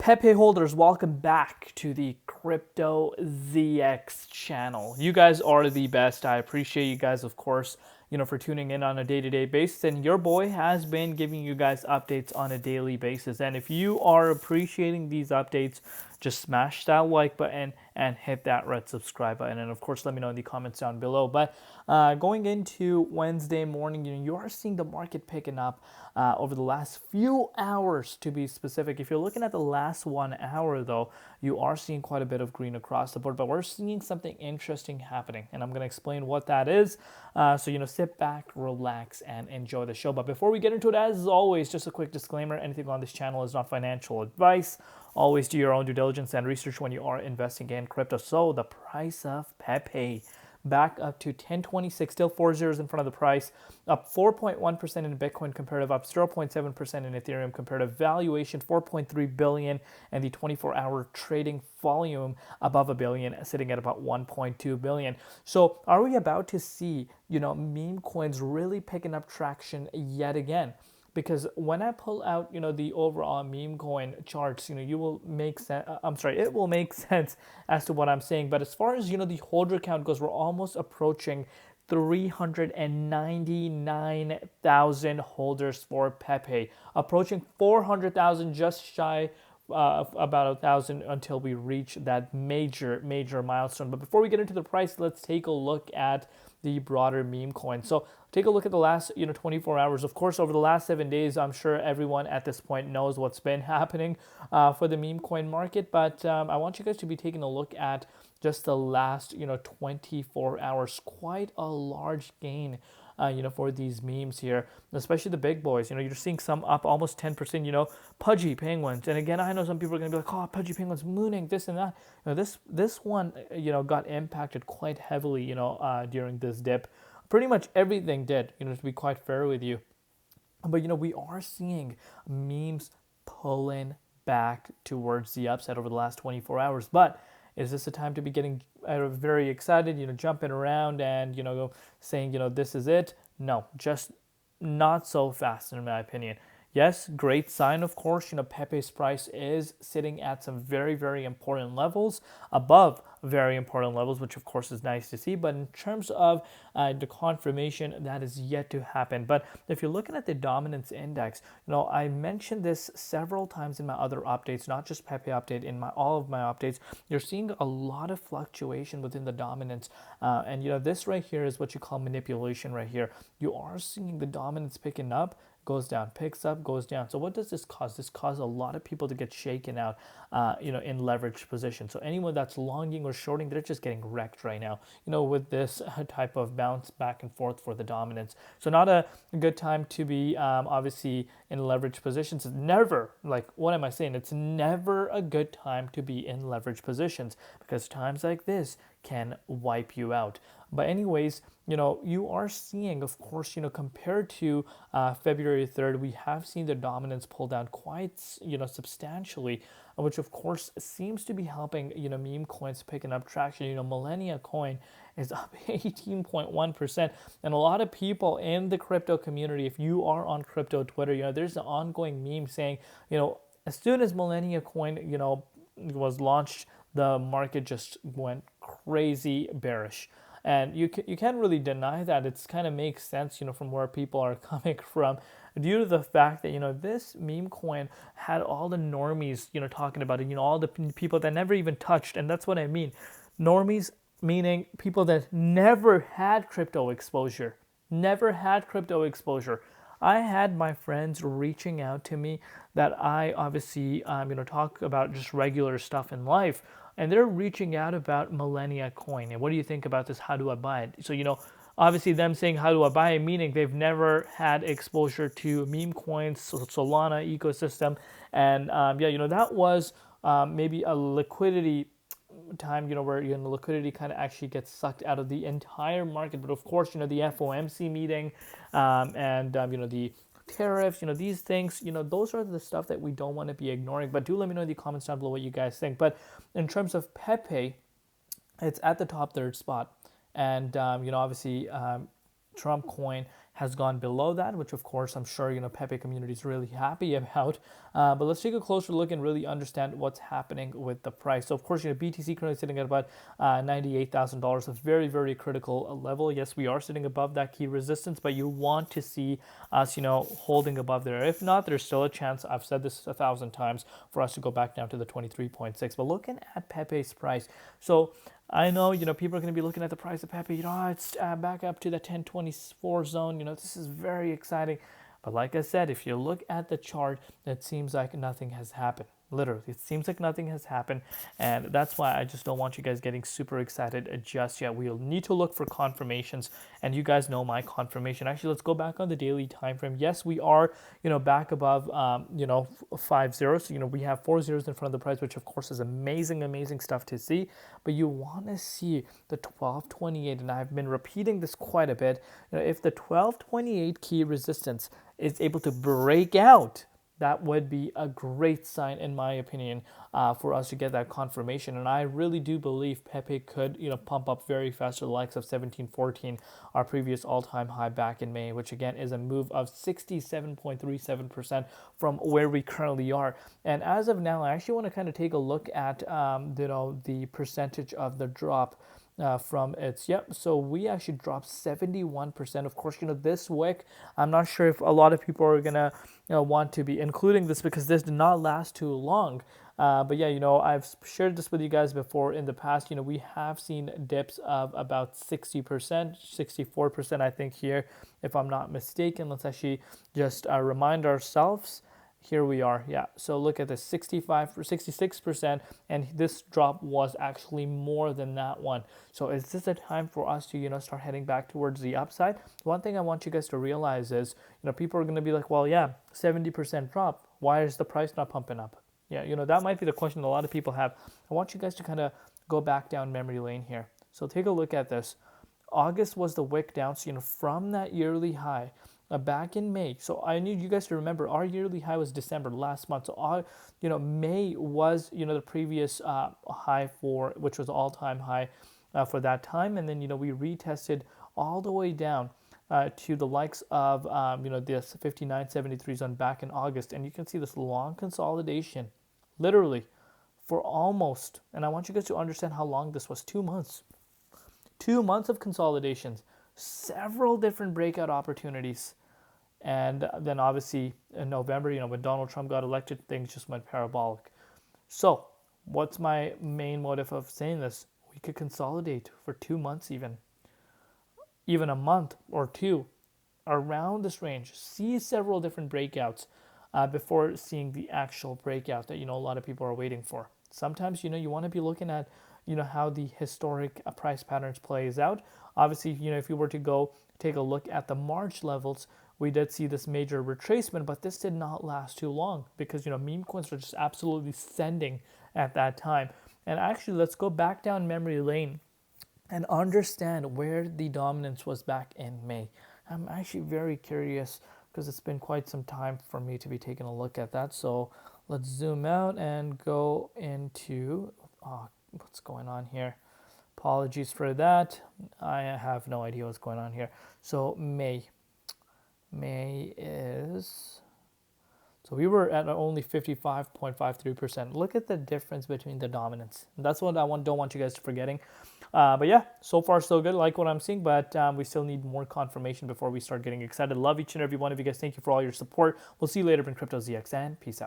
Pepe holders, welcome back to the Crypto ZX channel. You guys are the best. I appreciate you guys, of course, for tuning in on a day-to-day basis. And your boy has been giving you guys updates on a daily basis. And if you are appreciating these updates, just smash that like button and hit that red subscribe button. And of course, let me know in the comments down below. But going into Wednesday morning, you are seeing the market picking up over the last few hours, to be specific. If you're looking at the last 1 hour, though, you are seeing quite a bit of green across the board. But we're seeing something interesting happening, and I'm going to explain what that is. So, sit back, relax, and enjoy the show. But before we get into it, as always, just a quick disclaimer: anything on this channel is not financial advice. Always do your own due diligence and research when you are investing in crypto. So the price of Pepe back up to 1026, still 4 zeros in front of the price, up 4.1% in Bitcoin comparative, up 0.7% in Ethereum comparative, valuation 4.3 billion, and the 24-hour trading volume above a billion, sitting at about 1.2 billion. So are we about to see, meme coins really picking up traction yet again? Because when I pull out, the overall meme coin charts, you will make sense. It will make sense as to what I'm saying. But as far as, the holder count goes, we're almost approaching 399,000 holders for Pepe, approaching 400,000, just shy about 1,000 until we reach that major milestone. But before we get into the price, let's take a look at the broader meme coin. So take a look at the last 24 hours. Of course, over the last 7 days, I'm sure everyone at this point knows what's been happening for the meme coin market. But I want you guys to be taking a look at just the last 24 hours. Quite a large gain for these memes here, especially the big boys. You're seeing some up almost 10%, Pudgy Penguins. And again, I know some people are going to be like, oh, Pudgy Penguins mooning, this and that. This one, got impacted quite heavily, during this dip. Pretty much everything did, to be quite fair with you. But, we are seeing memes pulling back towards the upside over the last 24 hours. But is this a time to be getting very excited, jumping around and, saying, this is it? No, just not so fast, in my opinion. Yes, great sign, of course. Pepe's price is sitting at some very, very important levels, above very important levels, which of course is nice to see. But in terms of the confirmation, that is yet to happen. But if you're looking at the dominance index, I mentioned this several times in my other updates, not just Pepe update, in all of my updates. You're seeing a lot of fluctuation within the dominance. And this right here is what you call manipulation right here. You are seeing the dominance picking up, goes down, picks up, goes down. So what does this cause? This causes a lot of people to get shaken out, in leveraged position. So anyone that's longing or shorting, they're just getting wrecked right now, with this type of bounce back and forth for the dominance. So not a good time to be, obviously, in leveraged positions. It's never, what am I saying? It's never a good time to be in leveraged positions, because times like this can wipe you out. But anyways, you are seeing, of course, compared to February 3rd, we have seen the dominance pull down quite, substantially, which of course seems to be helping, meme coins picking up traction. Millennia coin is up 18.1%. And a lot of people in the crypto community, if you are on crypto Twitter, there's an ongoing meme saying, as soon as Millennia coin, was launched, the market just went crazy bearish. And you can't really deny that. It's kind of makes sense, from where people are coming from, due to the fact that, this meme coin had all the normies, talking about it, all the people that never even touched. And that's what I mean. Normies meaning people that never had crypto exposure. I had my friends reaching out to me that I obviously, talk about just regular stuff in life. And they're reaching out about Millennia coin. And what do you think about this? How do I buy it? So, obviously them saying, how do I buy it? Meaning they've never had exposure to meme coins, Solana ecosystem. And that was maybe a liquidity time, where the liquidity kind of actually gets sucked out of the entire market. But of course, the FOMC meeting and the tariffs, these things, those are the stuff that we don't want to be ignoring. But do let me know in the comments down below what you guys think. But in terms of Pepe, it's at the top third spot. And, obviously, Trump coin has gone below that, which of course I'm sure Pepe community is really happy about. But let's take a closer look and really understand what's happening with the price. So of course BTC currently sitting at about $98,000, a very, very critical level. Yes, we are sitting above that key resistance, but you want to see us holding above there. If not, there's still a chance, I've said this 1,000 times, for us to go back down to the 23.6. But looking at Pepe's price, so I know, people are going to be looking at the price of Pepe, it's back up to the 1024 zone. This is very exciting. But like I said, if you look at the chart, it seems like nothing has happened. Literally, it seems like nothing has happened. And that's why I just don't want you guys getting super excited just yet. We'll need to look for confirmations. And you guys know my confirmation. Actually, let's go back on the daily time frame. Yes, we are, back above, 5 zeros. So, we have 4 zeros in front of the price, which of course is amazing, amazing stuff to see. But you want to see the 1228. And I've been repeating this quite a bit. If the 1228 key resistance is able to break out, that would be a great sign, in my opinion, for us to get that confirmation. And I really do believe Pepe could, pump up very fast to the likes of 1714, our previous all-time high back in May, which again is a move of 67.37% from where we currently are. And as of now, I actually want to kind of take a look at, the percentage of the drop. From its, so we actually dropped 71%. Of course, this wick, I'm not sure if a lot of people are gonna want to be including this because this did not last too long. But yeah, I've shared this with you guys before in the past. We have seen dips of about 60%, 64%, I think here, if I'm not mistaken. Let's actually just remind ourselves. Here we are, so look at this, 66%, and this drop was actually more than that one. So is this a time for us to, start heading back towards the upside? One thing I want you guys to realize is, people are going to be like, well, 70% drop. Why is the price not pumping up? That might be the question a lot of people have. I want you guys to kind of go back down memory lane here. So take a look at this. August was the wick down, so, from that yearly high, back in May. So I need you guys to remember our yearly high was December last month. So May was, the previous high which was all-time high for that time. And then, we retested all the way down to the likes of, this 59.73 zone back in August. And you can see this long consolidation, literally for almost, and I want you guys to understand how long this was, 2 months. 2 months of consolidations, several different breakout opportunities. And then obviously in November, when Donald Trump got elected, things just went parabolic. So what's my main motive of saying this? We could consolidate for 2 months, even a month or two, around this range. See several different breakouts before seeing the actual breakout that, a lot of people are waiting for. Sometimes, you want to be looking at, how the historic price patterns plays out. Obviously, if you were to go take a look at the March levels, we did see this major retracement, but this did not last too long because, meme coins were just absolutely sending at that time. And actually, let's go back down memory lane and understand where the dominance was back in May. I'm actually very curious because it's been quite some time for me to be taking a look at that. So let's zoom out and go into, what's going on here? Apologies for that. I have no idea what's going on here. So May is, so we were at only 55.53%. Look at the difference between the dominance. That's what I don't want you guys to forgetting. But yeah, so far so good. Like what I'm seeing, but we still need more confirmation before we start getting excited. Love each and every one of you guys. Thank you for all your support. We'll see you later in Crypto ZX, and peace out.